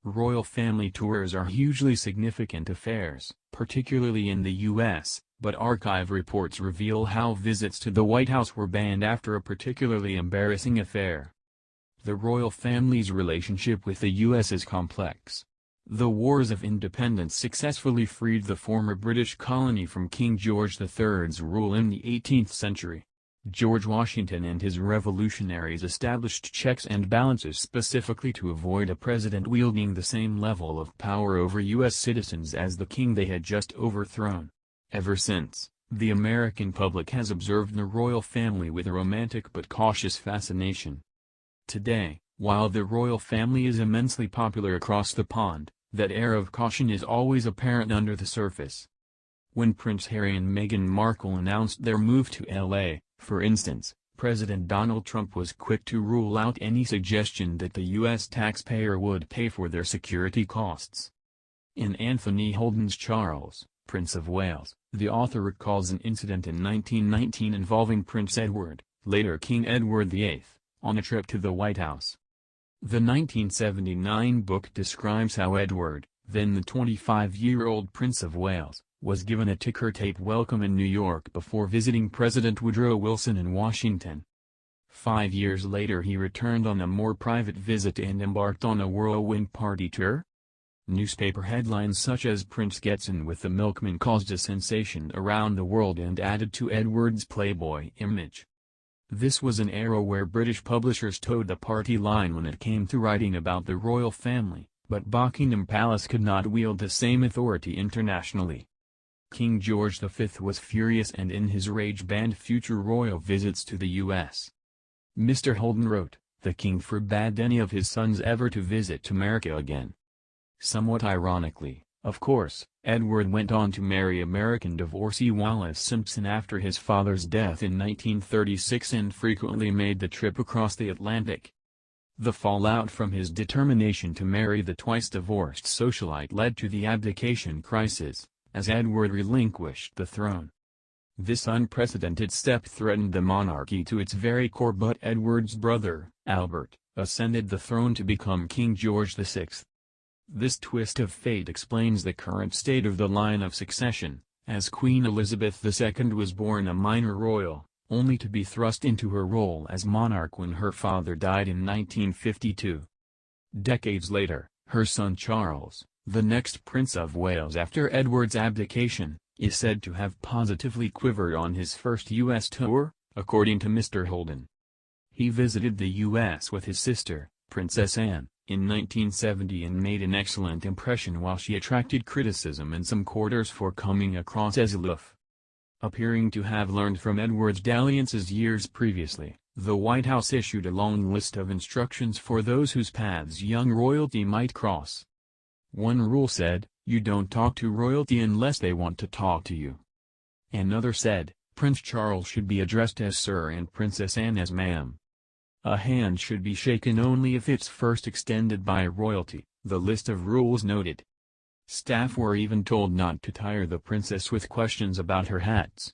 Royal family tours are hugely significant affairs, particularly in the U.S., but archive reports reveal how visits to the White House were banned after a particularly embarrassing affair. The royal family's relationship with the U.S. is complex. The Wars of Independence successfully freed the former British colony from King George III's rule in the 18th century. George Washington and his revolutionaries established checks and balances specifically to avoid a president wielding the same level of power over U.S. citizens as the king they had just overthrown. Ever since, the American public has observed the royal family with a romantic but cautious fascination. Today, while the royal family is immensely popular across the pond, that air of caution is always apparent under the surface. When Prince Harry and Meghan Markle announced their move to L.A., for instance, President Donald Trump was quick to rule out any suggestion that the U.S. taxpayer would pay for their security costs. In Anthony Holden's Charles, Prince of Wales, the author recalls an incident in 1919 involving Prince Edward, later King Edward VIII, on a trip to the White House. The 1979 book describes how Edward, then the 25-year-old Prince of Wales, was given a ticker-tape welcome in New York before visiting President Woodrow Wilson in Washington. 5 years later he returned on a more private visit and embarked on a whirlwind party tour. Newspaper headlines such as "Prince Gets In with the Milkman" caused a sensation around the world and added to Edward's Playboy image. This was an era where British publishers towed the party line when it came to writing about the royal family, but Buckingham Palace could not wield the same authority internationally. King George V was furious and in his rage banned future royal visits to the U.S. Mr. Holden wrote, "The king forbade any of his sons ever to visit America again." Somewhat ironically, of course, Edward went on to marry American divorcee Wallis Simpson after his father's death in 1936 and frequently made the trip across the Atlantic. The fallout from his determination to marry the twice-divorced socialite led to the abdication crisis, as Edward relinquished the throne. This unprecedented step threatened the monarchy to its very core, but Edward's brother, Albert, ascended the throne to become King George VI. This twist of fate explains the current state of the line of succession, as Queen Elizabeth II was born a minor royal, only to be thrust into her role as monarch when her father died in 1952. Decades later, her son Charles, the next Prince of Wales after Edward's abdication, is said to have positively quivered on his first U.S. tour, according to Mr. Holden. He visited the U.S. with his sister, Princess Anne, in 1970 and made an excellent impression while she attracted criticism in some quarters for coming across as aloof. Appearing to have learned from Edward's dalliances years previously, the White House issued a long list of instructions for those whose paths young royalty might cross. One rule said, "You don't talk to royalty unless they want to talk to you." Another said, Prince Charles should be addressed as Sir and Princess Anne as Ma'am. A hand should be shaken only if it's first extended by royalty, the list of rules noted. Staff were even told not to tire the princess with questions about her hats.